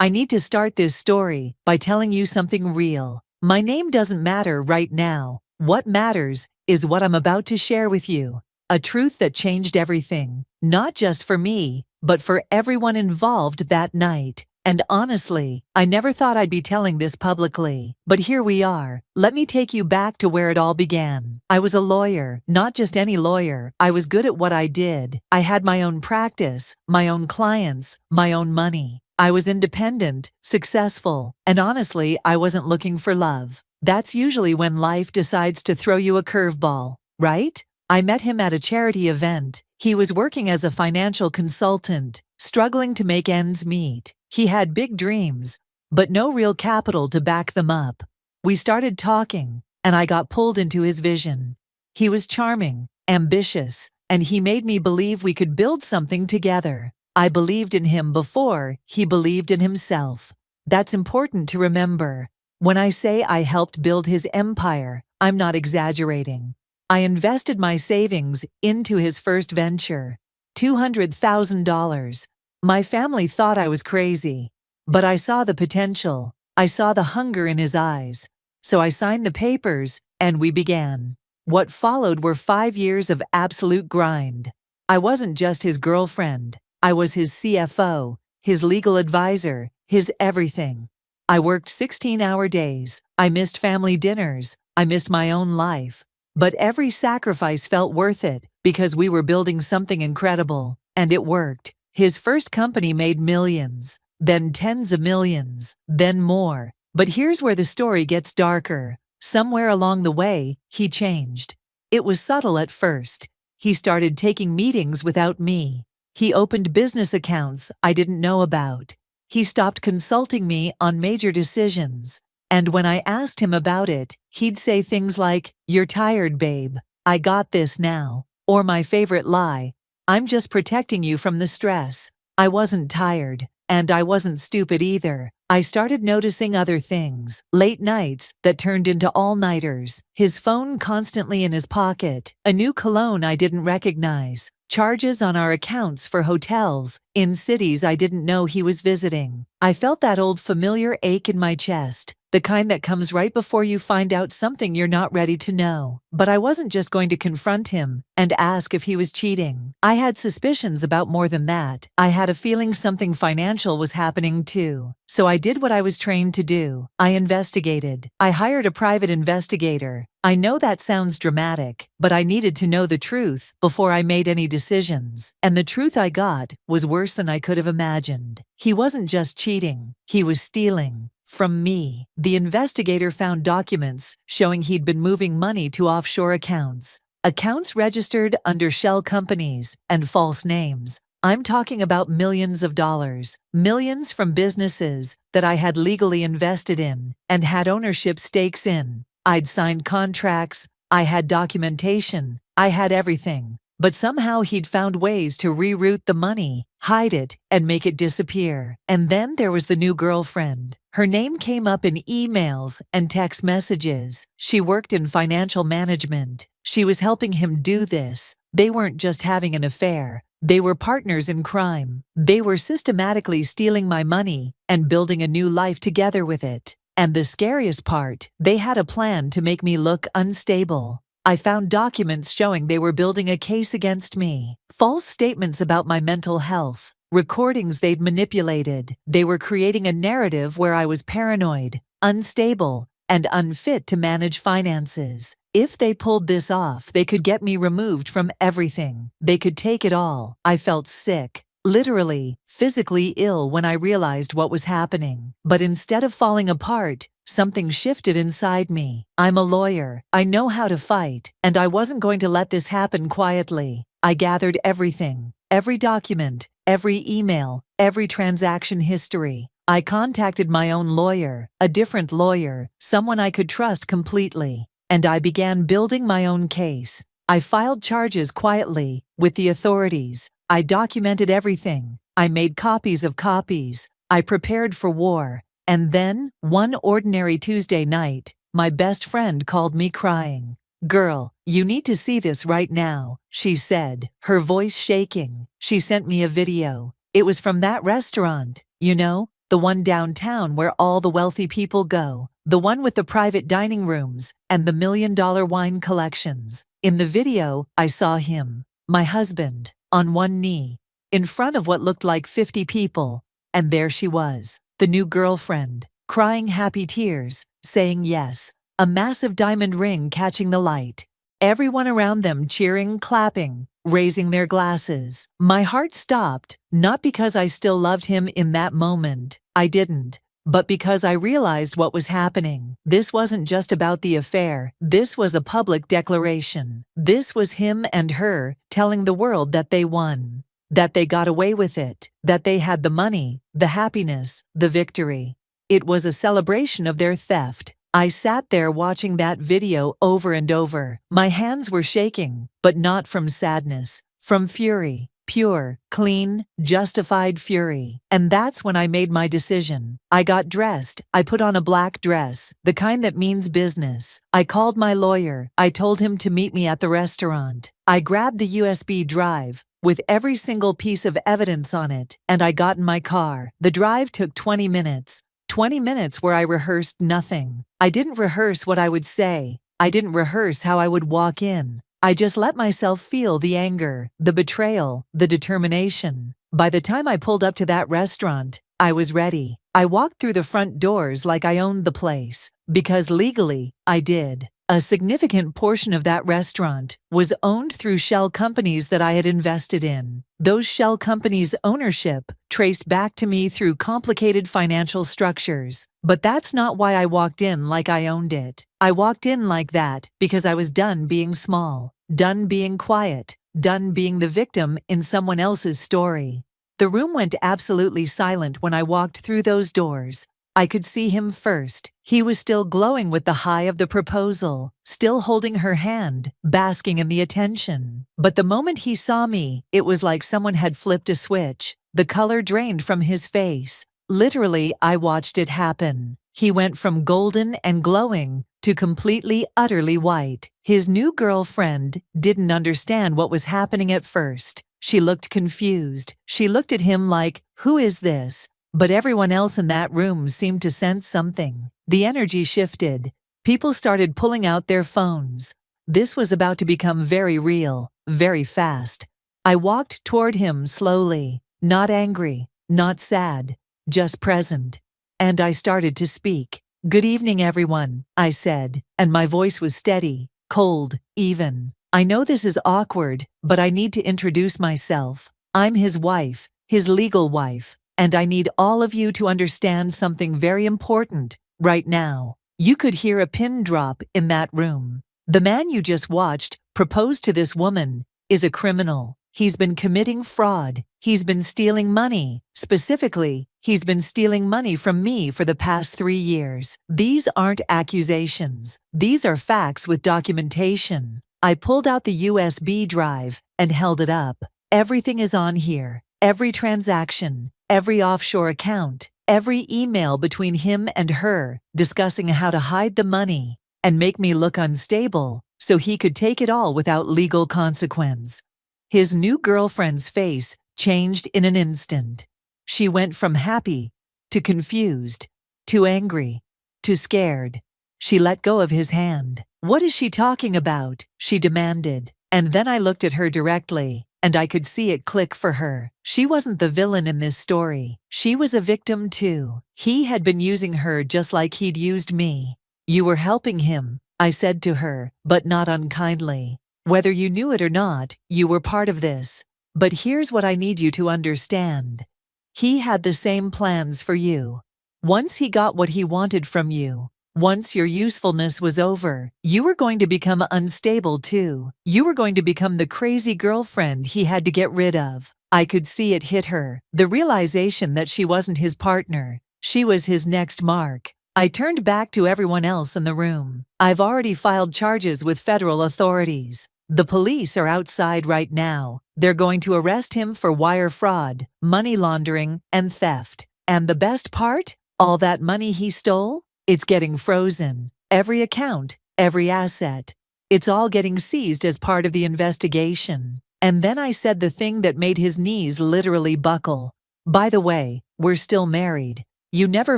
I need to start this story by telling you something real. My name doesn't matter right now. What matters is what I'm about to share with you. A truth that changed everything, not just for me, but for everyone involved that night. And honestly, I never thought I'd be telling this publicly. But here we are. Let me take you back to where it all began. I was a lawyer, not just any lawyer. I was good at what I did. I had my own practice, my own clients, my own money. I was independent, successful, and honestly, I wasn't looking for love. That's usually when life decides to throw you a curveball, right? I met him at a charity event. He was working as a financial consultant, struggling to make ends meet. He had big dreams, but no real capital to back them up. We started talking, and I got pulled into his vision. He was charming, ambitious, and he made me believe we could build something together. I believed in him before he believed in himself. That's important to remember. When I say I helped build his empire, I'm not exaggerating. I invested my savings into his first venture, $200,000. My family thought I was crazy, but I saw the potential. I saw the hunger in his eyes. So I signed the papers, and we began. What followed were 5 years of absolute grind. I wasn't just his girlfriend. I was his CFO, his legal advisor, his everything. I worked 16-hour days. I missed family dinners. I missed my own life. But every sacrifice felt worth it because we were building something incredible, and it worked. His first company made millions, then tens of millions, then more. But here's where the story gets darker. Somewhere along the way, he changed. It was subtle at first. He started taking meetings without me. He opened business accounts I didn't know about. He stopped consulting me on major decisions. And when I asked him about it, he'd say things like, "You're tired, babe. I got this now." Or my favorite lie, "I'm just protecting you from the stress." I wasn't tired, and I wasn't stupid either. I started noticing other things. Late nights that turned into all-nighters. His phone constantly in his pocket. A new cologne I didn't recognize. Charges on our accounts for hotels in cities I didn't know he was visiting. I felt that old familiar ache in my chest, the kind that comes right before you find out something you're not ready to know. But I wasn't just going to confront him and ask if he was cheating. I had suspicions about more than that. I had a feeling something financial was happening too. So I did what I was trained to do. I investigated. I hired a private investigator. I know that sounds dramatic, but I needed to know the truth before I made any decisions. And the truth I got was worse than I could have imagined. He wasn't just cheating, he was stealing. From me. The investigator found documents showing he'd been moving money to offshore accounts. Accounts registered under shell companies and false names. I'm talking about millions of dollars. Millions from businesses that I had legally invested in and had ownership stakes in. I'd signed contracts, I had documentation, I had everything. But somehow he'd found ways to reroute the money, hide it, and make it disappear. And then there was the new girlfriend. Her name came up in emails and text messages. She worked in financial management. She was helping him do this. They weren't just having an affair. They were partners in crime. They were systematically stealing my money and building a new life together with it. And the scariest part, they had a plan to make me look unstable. I found documents showing they were building a case against me. False statements about my mental health. Recordings they'd manipulated. They were creating a narrative where I was paranoid, unstable, and unfit to manage finances. If they pulled this off, they could get me removed from everything. They could take it all. I felt sick. Literally, physically ill when I realized what was happening. But instead of falling apart, something shifted inside me. I'm a lawyer. I know how to fight, and I wasn't going to let this happen quietly. I gathered everything, every document, every email, every transaction history. I contacted my own lawyer, a different lawyer, someone I could trust completely, and I began building my own case. I filed charges quietly with the authorities. I documented everything. I made copies of copies. I prepared for war. And then, one ordinary Tuesday night, my best friend called me crying. "Girl, you need to see this right now," she said, her voice shaking. She sent me a video. It was from that restaurant, you know, the one downtown where all the wealthy people go, the one with the private dining rooms and the $1 million wine collections. In the video, I saw him, my husband, on one knee, in front of what looked like 50 people, and there she was, the new girlfriend, crying happy tears, saying yes, a massive diamond ring catching the light. Everyone around them cheering, clapping, raising their glasses. My heart stopped, not because I still loved him in that moment, I didn't, but because I realized what was happening. This wasn't just about the affair, this was a public declaration. This was him and her telling the world that they won, that they got away with it, that they had the money, the happiness, the victory. It was a celebration of their theft. I sat there watching that video over and over. My hands were shaking, but not from sadness, from fury. Pure, clean, justified fury. And that's when I made my decision. I got dressed. I put on a black dress, the kind that means business. I called my lawyer. I told him to meet me at the restaurant. I grabbed the USB drive with every single piece of evidence on it, and I got in my car. The drive took 20 minutes. 20 minutes where I rehearsed nothing. I didn't rehearse what I would say. I didn't rehearse how I would walk in. I just let myself feel the anger, the betrayal, the determination. By the time I pulled up to that restaurant, I was ready. I walked through the front doors like I owned the place, because legally, I did. A significant portion of that restaurant was owned through shell companies that I had invested in. Those shell companies' ownership traced back to me through complicated financial structures. But that's not why I walked in like I owned it. I walked in like that because I was done being small, done being quiet, done being the victim in someone else's story. The room went absolutely silent when I walked through those doors. I could see him first. He was still glowing with the high of the proposal, still holding her hand, basking in the attention. But the moment he saw me, it was like someone had flipped a switch. The color drained from his face. Literally, I watched it happen. He went from golden and glowing to completely, utterly white. His new girlfriend didn't understand what was happening at first. She looked confused. She looked at him like, "Who is this?" But everyone else in that room seemed to sense something. The energy shifted. People started pulling out their phones. This was about to become very real, very fast. I walked toward him slowly, not angry, not sad, just present. And I started to speak. "Good evening, everyone," I said, and my voice was steady, cold, even. "I know this is awkward, but I need to introduce myself. I'm his wife, his legal wife. And I need all of you to understand something very important right now." You could hear a pin drop in that room. The man you just watched propose to this woman is a criminal. He's been committing fraud. He's been stealing money. Specifically, he's been stealing money from me for the past 3 years. These aren't accusations. These are facts with documentation. I pulled out the USB drive and held it up. Everything is on here. Every transaction. Every offshore account, every email between him and her, discussing how to hide the money and make me look unstable so he could take it all without legal consequence. His new girlfriend's face changed in an instant. She went from happy to confused to angry to scared. She let go of his hand. "What is she talking about?" she demanded. And then I looked at her directly. And I could see it click for her. She wasn't the villain in this story. She was a victim too. He had been using her just like he'd used me. "You were helping him," I said to her, but not unkindly. "Whether you knew it or not, you were part of this. But here's what I need you to understand. He had the same plans for you. Once he got what he wanted from you, once your usefulness was over, you were going to become unstable too. You were going to become the crazy girlfriend he had to get rid of." I could see it hit her, the realization that she wasn't his partner. She was his next mark. I turned back to everyone else in the room. "I've already filed charges with federal authorities. The police are outside right now. They're going to arrest him for wire fraud, money laundering, and theft. And the best part? All that money he stole? It's getting frozen. Every account, every asset. It's all getting seized as part of the investigation." And then I said the thing that made his knees literally buckle. "By the way, we're still married." You never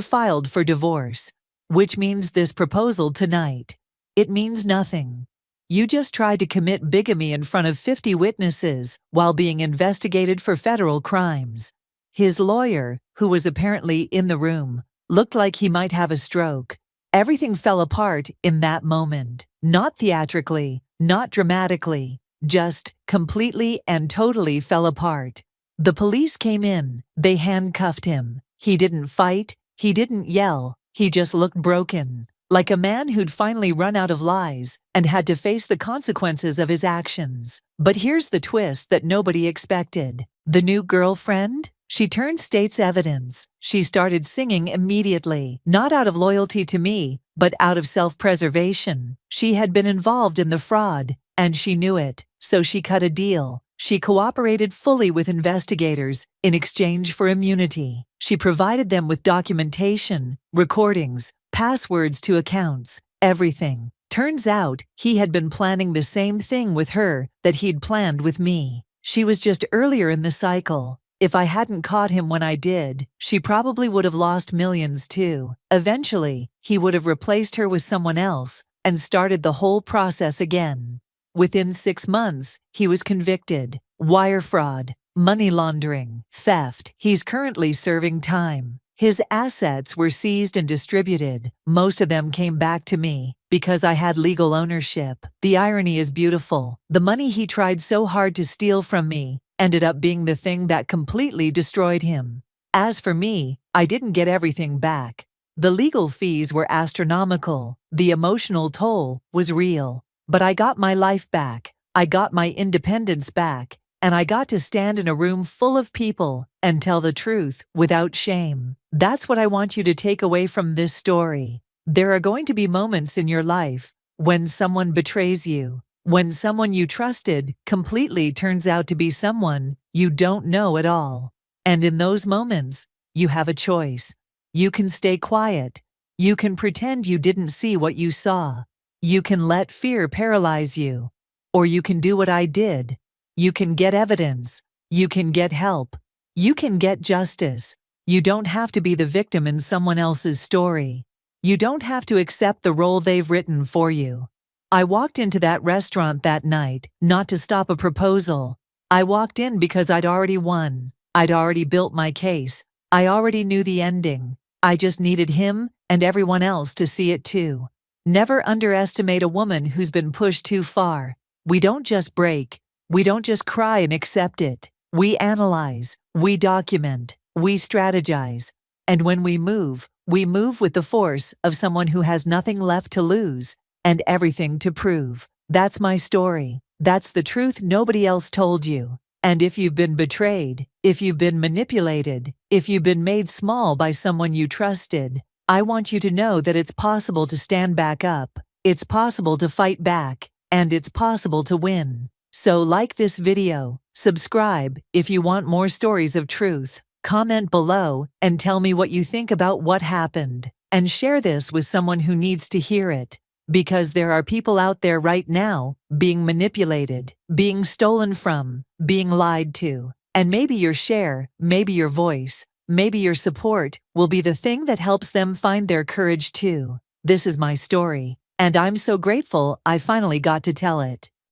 filed for divorce, which means this proposal tonight. It means nothing. You just tried to commit bigamy in front of 50 witnesses while being investigated for federal crimes. His lawyer, who was apparently in the room, looked like he might have a stroke. Everything fell apart in that moment. Not theatrically, not dramatically, just completely and totally fell apart. The police came in, they handcuffed him. He didn't fight, he didn't yell, he just looked broken, like a man who'd finally run out of lies and had to face the consequences of his actions. But here's the twist that nobody expected. The new girlfriend? She turned state's evidence. She started singing immediately, not out of loyalty to me, but out of self-preservation. She had been involved in the fraud, and she knew it, so she cut a deal. She cooperated fully with investigators in exchange for immunity. She provided them with documentation, recordings, passwords to accounts, everything. Turns out, he had been planning the same thing with her that he'd planned with me. She was just earlier in the cycle. If I hadn't caught him when I did, she probably would have lost millions too. Eventually, he would have replaced her with someone else and started the whole process again. Within 6 months, he was convicted. Wire fraud, money laundering, theft. He's currently serving time. His assets were seized and distributed. Most of them came back to me because I had legal ownership. The irony is beautiful. The money he tried so hard to steal from me ended up being the thing that completely destroyed him. As for me, I didn't get everything back. The legal fees were astronomical. The emotional toll was real. But I got my life back. I got my independence back. And I got to stand in a room full of people and tell the truth without shame. That's what I want you to take away from this story. There are going to be moments in your life when someone betrays you, when someone you trusted completely turns out to be someone you don't know at all. And in those moments, you have a choice. You can stay quiet. You can pretend you didn't see what you saw. You can let fear paralyze you. Or you can do what I did. You can get evidence. You can get help. You can get justice. You don't have to be the victim in someone else's story. You don't have to accept the role they've written for you. I walked into that restaurant that night, not to stop a proposal. I walked in because I'd already won. I'd already built my case. I already knew the ending. I just needed him and everyone else to see it too. Never underestimate a woman who's been pushed too far. We don't just break. We don't just cry and accept it. We analyze, we document, we strategize. And when we move with the force of someone who has nothing left to lose and everything to prove. That's my story. That's the truth nobody else told you. And if you've been betrayed, if you've been manipulated, if you've been made small by someone you trusted, I want you to know that it's possible to stand back up. It's possible to fight back. And it's possible to win. So like this video, subscribe if you want more stories of truth, comment below and tell me what you think about what happened, and share this with someone who needs to hear it, because there are people out there right now being manipulated, being stolen from, being lied to, and maybe your share, maybe your voice, maybe your support will be the thing that helps them find their courage too. This is my story, and I'm so grateful I finally got to tell it.